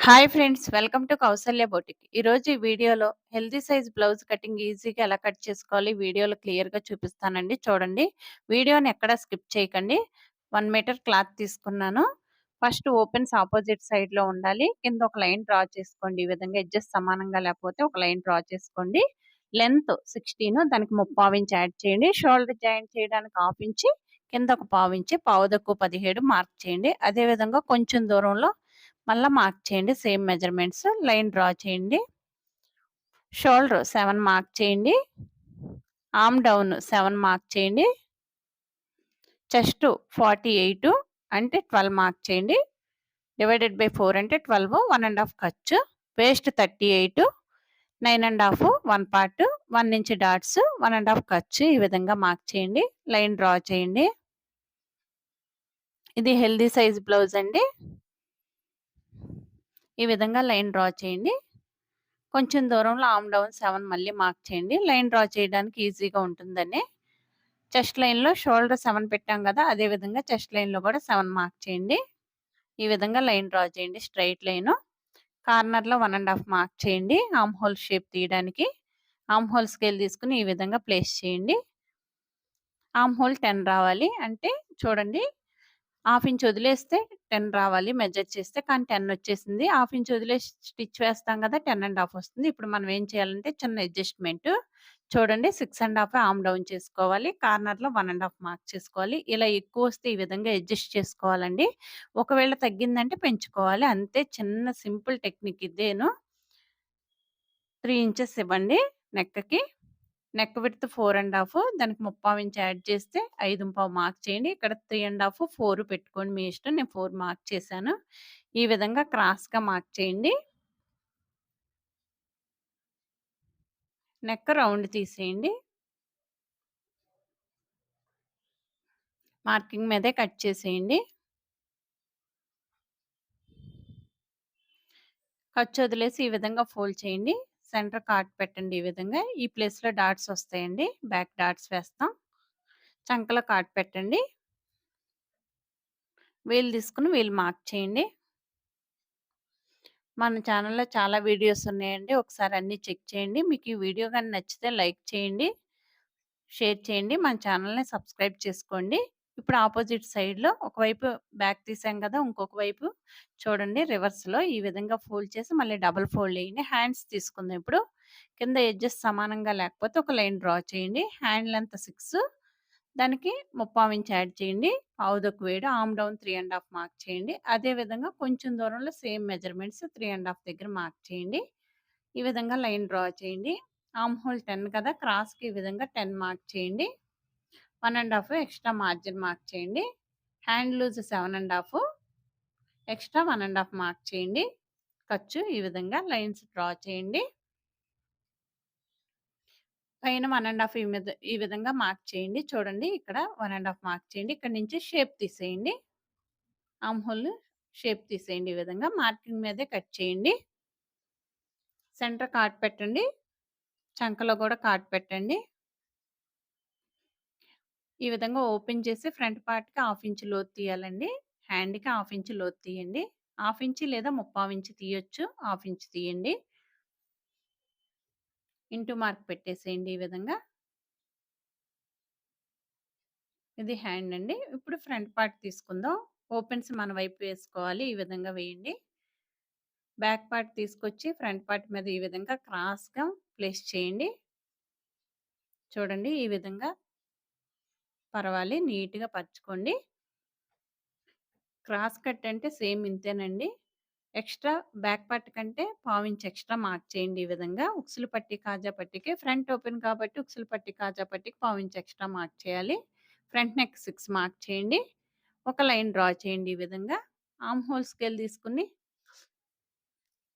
Hi friends, welcome to Kausalya boutique. ఈరోజు ఈ వీడియోలో హెల్తీ సైజ్ బ్లౌజ్ కటింగ్ ఈజీగా ఎలా కట్ చేసుకోవాలి వీడియోలో క్లియర్గా చూపిస్తానండి. చూడండి, వీడియోని ఎక్కడ స్కిప్ చేయకండి. 1 మీటర్ క్లాత్ తీసుకున్నాను. ఫస్ట్ ఓపెన్స్ ఆపోజిట్ సైడ్లో ఉండాలి. కింద ఒక లైన్ డ్రా చేసుకోండి. ఈ విధంగా ఎడ్జెస్ సమానంగా లేకపోతే ఒక లైన్ డ్రా చేసుకోండి. లెంత్ 16, దానికి 3/4 ఇంచ్ యాడ్ చేయండి. షోల్డర్ జాయింట్ చేయడానికి 1/2 ఇంచ్, కింద ఒక 1/4 ఇంచ్, పావుదక్కువ 17 మార్క్ చేయండి. అదేవిధంగా కొంచెం దూరంలో మళ్ళా మార్క్ చేయండి. సేమ్ మెజర్మెంట్స్ లైన్ డ్రా చేయండి. షోల్డర్ 7 మార్క్ చేయండి. ఆర్మ్ డౌన్ 7 మార్క్ చేయండి. చెస్ట్ 48 అంటే 12 మార్క్ చేయండి. డివైడెడ్ బై 4 అంటే 12, 1.5 ఖర్చు. వేస్ట్ 38, 9.5 1 పార్ట్, 1 ఇంచ్ డాట్స్, 1.5 ఖర్చు. ఈ విధంగా మార్క్ చేయండి. లైన్ డ్రా చేయండి. ఇది హెల్దీ సైజ్ బ్లౌజ్ అండి. ఈ విధంగా లైన్ డ్రా చేయండి. కొంచెం దూరంలో ఆర్మ్ డౌన్ 7 మళ్ళీ మార్క్ చేయండి. లైన్ డ్రా చేయడానికి ఈజీగా ఉంటుందని. చెస్ట్ లైన్‌లో షోల్డర్ 7 పెట్టాం కదా! అదే విధంగా చెస్ట్ లైన్‌లో కూడా 7 మార్క్ చేయండి. ఈ విధంగా లైన్ డ్రా చేయండి. Straight line. కార్నర్‌లో 1.5 మార్క్ చేయండి. ఆర్మ్ హోల్ షేప్ తీయడానికి. ఆర్మ్ హోల్ స్కేల్ తీసుకొని ఈ విధంగా ప్లేస్ చేయండి. ఆర్మ్ హోల్ 10 రావాలి. అంటే చూడండి, 1/2 ఇంచ్ వదిలేస్తే 10 రావాలి మెజర్ చేస్తే. కానీ 10 వచ్చేసింది. 1/2 ఇంచ్ వదిలేసి స్టిచ్ వేస్తాం కదా! 10.5 వస్తుంది. ఇప్పుడు మనం ఏం చేయాలంటే చిన్న అడ్జస్ట్‌మెంట్. చూడండి, 6.5 ఆర్మ్ డౌన్ చేసుకోవాలి. కార్నర్‌లో 1.5 మార్క్ చేసుకోవాలి. ఇలా ఎక్కువ వస్తే ఈ విధంగా అడ్జస్ట్ చేసుకోవాలండి. ఒకవేళ తగ్గిందంటే పెంచుకోవాలి. అంతే, చిన్న సింపుల్ టెక్నిక్ ఇదేను. 3 ఇంచెస్ ఇవ్వండి నెక్‌కి. నెక్ విడ్త్ 4.5, దానికి 3/4 ఇంచ్ యాడ్ చేస్తే 5.5 మార్క్ చేయండి. ఇక్కడ 3.5, 4 పెట్టుకోండి మీ ఇష్టం. నేను 4 మార్క్ చేశాను. ఈ విధంగా క్రాస్‌గా మార్క్ చేయండి. నెక్ రౌండ్ తీసేయండి. మార్కింగ్ మీదే కట్ చేసేయండి. ఖర్చు వదిలేసి ఈ విధంగా ఫోల్డ్ చేయండి. సెంటర్ కార్డ్ పెట్టండి. ఈ విధంగా ఈ ప్లేస్‌లో డాట్స్ వస్తాయండి. బ్యాక్ డాట్స్ వేస్తాం. చంకలో కార్డ్ పెట్టండి. వీల్ తీసుకొని వీల్ మార్క్ చేయండి. మన ఛానల్‌లో చాలా వీడియోస్ ఉన్నాయండి. ఒకసారి అన్నీ చెక్ చేయండి. మీకు ఈ వీడియో గాని నచ్చితే లైక్ చేయండి, షేర్ చేయండి. మన ఛానల్‌ని సబ్స్క్రైబ్ చేసుకోండి. ఇప్పుడు ఆపోజిట్ సైడ్‌లో ఒకవైపు బ్యాక్ తీసాం కదా! ఇంకొక వైపు చూడండి, రివర్స్‌లో ఈ విధంగా ఫోల్డ్ చేసి మళ్ళీ డబుల్ ఫోల్డ్ ఎయండి. హ్యాండ్స్ తీసుకుందాం ఇప్పుడు. కింద ఎడ్జెస్ సమానంగా లేకపోతే ఒక లైన్ డ్రా చేయండి. హ్యాండ్ లెంత్ 6, దానికి 3/4 ఇంచ్ యాడ్ చేయండి. పావుదొక్కు వేయడం. ఆర్మ్ డౌన్ 3.5 మార్క్ చేయండి. అదే విధంగా కొంచెం దూరంలో సేమ్ మెజర్మెంట్స్ 3.5 దగ్గర మార్క్ చేయండి. ఈ విధంగా లైన్ డ్రా చేయండి. ఆర్మ్ హోల్ 10 కదా! క్రాస్‌కి ఈ విధంగా 10 మార్క్ చేయండి. 1.5 ఎక్స్ట్రా మార్జిన్ మార్క్ చేయండి. హ్యాండ్ లూజ్ 7.5, ఎక్స్ట్రా 1.5 మార్క్ చేయండి. ఖర్చు. ఈ విధంగా లైన్స్ డ్రా చేయండి. పైన 1.5 ఈ విధంగా మార్క్ చేయండి. చూడండి, ఇక్కడ 1.5 మార్క్ చేయండి. ఇక్కడ నుంచి షేప్ తీసేయండి. ఆర్మ్ హోల్ షేప్ తీసేయండి. ఈ విధంగా మార్కింగ్ మీదే కట్ చేయండి. సెంటర్ కార్డ్ పెట్టండి. చంకలో కూడా కార్డ్ పెట్టండి. ఈ విధంగా ఓపెన్ చేసి ఫ్రంట్ పార్ట్‌కి 1/2 ఇంచ్ లోతు తీయాలండి. హ్యాండ్‌కి 1/2 ఇంచ్ లోతు తీయండి. 1/2 ఇంచ్ లేదా 3/4 ఇంచ్ తీయొచ్చు. 1/2 ఇంచ్ తీయండి. ఇంటూ మార్క్ పెట్టేసేయండి ఈ విధంగా. ఇది హ్యాండ్ అండి. ఇప్పుడు ఫ్రంట్ పార్ట్ తీసుకుందాం. ఓపెన్స్ మన వైపు వేసుకోవాలి. ఈ విధంగా వేయండి. బ్యాక్ పార్ట్ తీసుకొచ్చి ఫ్రంట్ పార్ట్ మీద ఈ విధంగా క్రాస్‌గా ప్లేస్ చేయండి. చూడండి, ఈ విధంగా పరవాలి. నీట్‌గా పరుచుకోండి. క్రాస్ కట్ అంటే సేమ్ ఇంతేనండి. ఎక్స్ట్రా బ్యాక్ పార్ట్ కంటే 1/4 ఇంచ్ ఎక్స్ట్రా మార్క్ చేయండి. ఈ విధంగా ఉక్సులు పట్టి, కాజా పట్టికి ఫ్రంట్ ఓపెన్ కాబట్టి ఉక్సులు పట్టి, కాజా పట్టికి 1/4 ఇంచ్ ఎక్స్ట్రా మార్క్ చేయాలి. ఫ్రంట్ నెక్ 6 మార్క్ చేయండి. ఒక లైన్ డ్రా చేయండి. ఈ విధంగా ఆర్మ్ హోల్ స్కేల్ తీసుకొని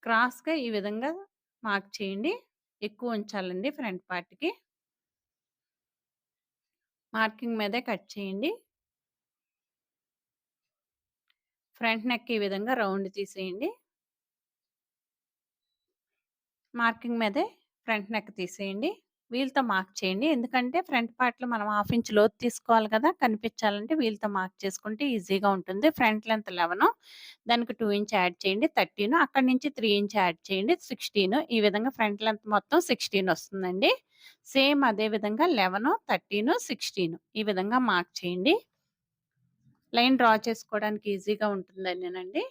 క్రాస్‌గా ఈ విధంగా మార్క్ చేయండి. ఎక్కువ ఉంచాలండి ఫ్రంట్ పార్ట్‌కి. మార్కింగ్ మీదే కట్ చేయండి. ఫ్రంట్ నెక్ ఈ విధంగా రౌండ్ తీసేయండి. మార్కింగ్ మీదే ఫ్రంట్ నెక్ తీసేయండి. వీల్‌తో మార్క్ చేయండి. ఎందుకంటే ఫ్రంట్ పార్ట్‌లో మనం హాఫ్ ఇంచ్ లోతు తీసుకోవాలి కదా! కనిపించాలంటే వీల్‌తో మార్క్ చేసుకుంటే ఈజీగా ఉంటుంది. ఫ్రంట్ లెంత్ 11 దానికి 2 ఇంచ్ యాడ్ చేయండి 13 అక్కడి నుంచి 3 ఇంచ్ యాడ్ చేయండి 16 ఈ విధంగా ఫ్రంట్ లెంత్ మొత్తం 16 వస్తుందండి. సేమ్ అదే విధంగా 11, 13, 16 ఈ విధంగా మార్క్ చేయండి. లైన్ డ్రా చేసుకోవడానికి ఈజీగా ఉంటుందనేనండి.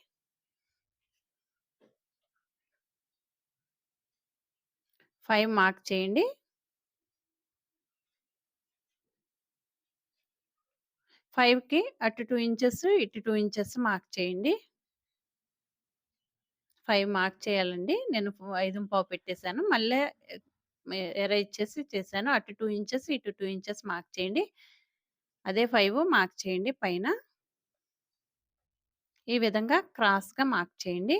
5 మార్క్ చేయండి. 5కి అటు 2 ఇంచెస్, ఇటు 2 ఇంచెస్ మార్క్ చేయండి. 5 మార్క్ చేయాలండి. నేను 5:15 పెట్టేసాను. మళ్ళా ఎరేజ్ చేశాను. అటు 2 ఇంచెస్, ఇటు 2 ఇంచెస్ మార్క్ చేయండి. అదే 5 మార్క్ చేయండి పైన. ఈ విధంగా క్రాస్‌గా మార్క్ చేయండి.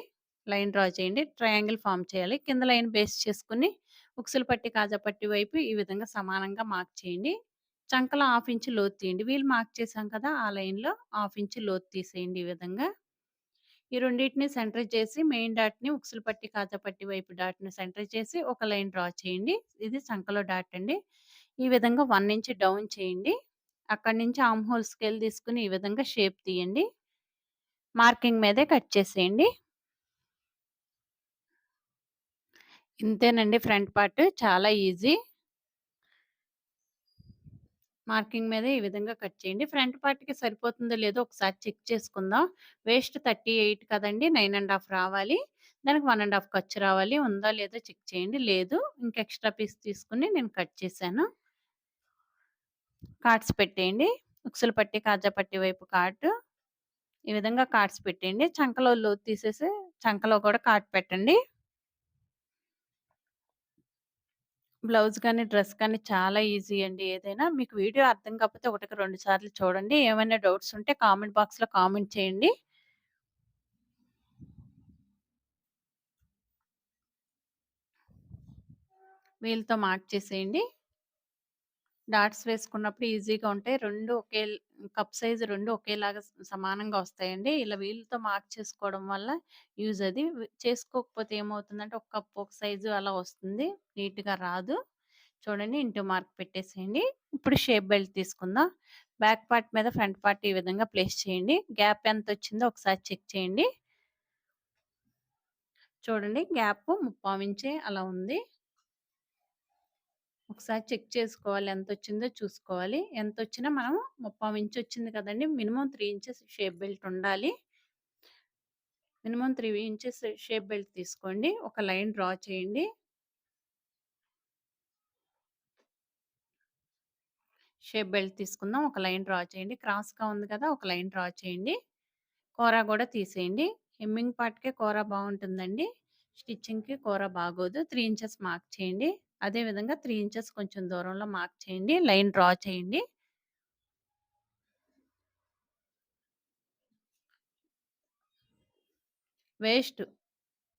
లైన్ డ్రా చేయండి. ట్రయాంగిల్ ఫార్మ్ చేయాలి. కింద లైన్ బేస్ చేసుకొని ఉక్సులు పట్టి, కాజా పట్టి వైపు ఈ విధంగా సమానంగా మార్క్ చేయండి. చంకలో హాఫ్ ఇంచ్ లోతు తీయండి. వీల్ మార్క్ చేసాం కదా! ఆ లైన్‌లో హాఫ్ ఇంచ్ లోతు తీసేయండి ఈ విధంగా. ఈ రెండిటిని సెంటర్ చేసి మెయిన్ డాట్‌ని ఉక్సులు పట్టి, కాజా పట్టి వైపు డాట్‌ని సెంటర్ చేసి ఒక లైన్ డ్రా చేయండి. ఇది చంకలో డాట్ అండి. ఈ విధంగా 1 ఇంచ్ డౌన్ చేయండి. అక్కడి నుంచి ఆర్మ్ హోల్ స్కేల్ తీసుకొని ఈ విధంగా షేప్ తీయండి. మార్కింగ్ మీదే కట్ చేసేయండి. ఇంతేనండి ఫ్రంట్ పార్ట్ చాలా ఈజీ. మార్కింగ్ మీద ఈ విధంగా కట్ చేయండి. ఫ్రంట్ పార్ట్‌కి సరిపోతుందో లేదో ఒకసారి చెక్ చేసుకుందాం. వేస్ట్ 38 కదండీ! 9 ½ రావాలి. దానికి 1 ½ ఖర్చు రావాలి. ఉందా లేదో చెక్ చేయండి. లేదు ఇంక ఎక్స్‌ట్రా పీస్ తీసుకొని నేను కట్ చేశాను. కార్డ్స్ పెట్టేయండి. ఉక్సులు పట్టి, కాజా పట్టి వైపు కార్డ్. ఈ విధంగా కార్డ్స్ పెట్టేయండి. చంకలో లోతు తీసేసి చంకలో కూడా కార్డ్ పెట్టండి. బ్లౌజ్ కానీ, డ్రెస్ కానీ చాలా ఈజీ అండి ఏదైనా. మీకు వీడియో అర్థం కాకపోతే ఒకటికి 2 సార్లు చూడండి. ఏమైనా డౌట్స్ ఉంటే కామెంట్ బాక్స్‌లో కామెంట్ చేయండి. వీల్‌తో మార్క్ చేసేయండి. డాట్స్ వేసుకున్నప్పుడు ఈజీగా ఉంటాయి. 2 కప్ సైజ్ 2 ఒకేలాగా సమానంగా వస్తాయండి. ఇలా వీల్‌తో మార్క్ చేసుకోవడం వల్ల యూజ్ అది. చేసుకోకపోతే ఏమవుతుందంటే ఒక కప్ ఒక సైజు అలా వస్తుంది. నీట్‌గా రాదు. చూడండి ఇంటూ మార్క్ పెట్టేసేయండి. ఇప్పుడు షేప్ బెల్ట్ తీసుకుందాం. బ్యాక్ పార్ట్ మీద ఫ్రంట్ పార్ట్ ఈ విధంగా ప్లేస్ చేయండి. గ్యాప్ ఎంతొచ్చిందో ఒకసారి చెక్ చేయండి. చూడండి గ్యాప్ 3/4 ఇంచే అలా ఉంది. ఒకసారి చెక్ చేసుకోవాలి ఎంతొచ్చిందో చూసుకోవాలి. ఎంతొచ్చినా మనం 3/4 ఇంచ్ వచ్చింది కదండీ! మినిమమ్ 3 ఇంచెస్ షేప్ బెల్ట్ ఉండాలి. మినిమమ్ 3 ఇంచెస్ షేప్ బెల్ట్ తీసుకోండి. ఒక లైన్ డ్రా చేయండి. షేప్ బెల్ట్ తీసుకుందాం. ఒక లైన్ డ్రా చేయండి. క్రాస్‌గా ఉంది కదా! ఒక లైన్ డ్రా చేయండి. కూర గూడా తీసేయండి. హెమ్మింగ్ పార్ట్‌కే కూర బావుంటుందండి. స్టిచ్చింగ్‌కి కూర బాగోదు. 3 ఇంచెస్ మార్క్ చేయండి. అదే విధంగా 3 ఇంచెస్ కొంచెం దూరంలో మార్క్ చేయండి. లైన్ డ్రా చేయండి. వేస్ట్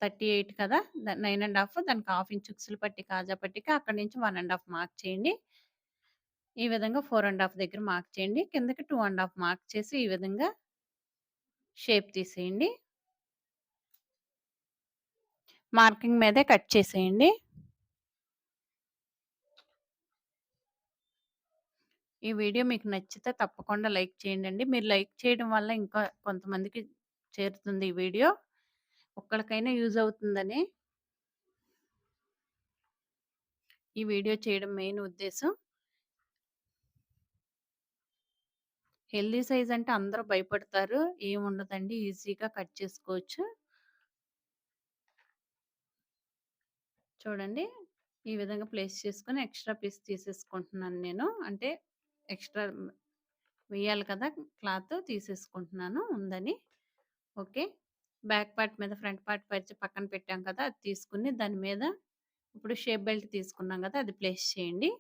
38 కదా! 9 ½ దానికి హాఫ్ ఇంచ్ ఉక్సులు పట్టి, కాజా పట్టికి అక్కడి నుంచి 1 ½ మార్క్ చేయండి. ఈ విధంగా 4 ½ దగ్గర మార్క్ చేయండి. కిందకి 2 ½ మార్క్ చేసి ఈ విధంగా షేప్ తీసేయండి. మార్కింగ్ మీదే కట్ చేసేయండి. ఈ వీడియో మీకు నచ్చితే తప్పకుండా లైక్ చేయండండి. మీరు లైక్ చేయడం వల్ల ఇంకా కొంతమందికి చేరుతుంది ఈ వీడియో. ఒక్కళ్ళకైనా యూజ్ అవుతుందని ఈ వీడియో చేయడం మెయిన్ ఉద్దేశం. హెల్తీ సైజ్ అంటే అందరూ భయపడతారు. ఏముండదండి ఈజీగా కట్ చేసుకోవచ్చు. చూడండి ఈ విధంగా ప్లేస్ చేసుకొని ఎక్స్‌ట్రా పీస్ తీసేసుకుంటున్నాను నేను. అంటే ఎక్స్‌ట్రా వేయాలి కదా! క్లాత్ తీసేసుకుంటున్నాను ఉందని. ఓకే. బ్యాక్ పార్ట్ మీద ఫ్రంట్ పార్ట్ పరిచి పక్కన పెట్టాం కదా! అది తీసుకొని దాని మీద ఇప్పుడు షేప్ బెల్ట్ తీసుకున్నాం కదా! అది ప్లేస్ చేయండి.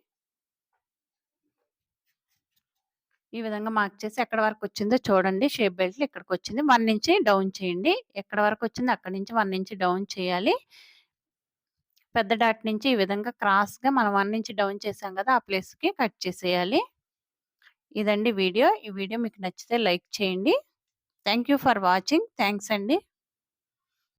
ఈ విధంగా మార్క్ చేసి ఎక్కడి వరకొచ్చిందో చూడండి. షేప్ బెల్ట్‌లో ఇక్కడికొచ్చింది. 1 ఇంచ్ డౌన్ చేయండి. ఎక్కడి వరకొచ్చిందో అక్కడి నుంచి 1 ఇంచ్ డౌన్ చేయాలి. పెద్ద డాట్ నుంచి ఈ విధంగా క్రాస్‌గా మనం 1 ఇంచ్ డౌన్ చేసాం కదా! ఆ ప్లేస్‌కి కట్ చేసేయాలి. ఇదండి వీడియో. ఈ వీడియో మీకు నచ్చితే లైక్ చేయండి. Thank you for watching. Thanks అండి.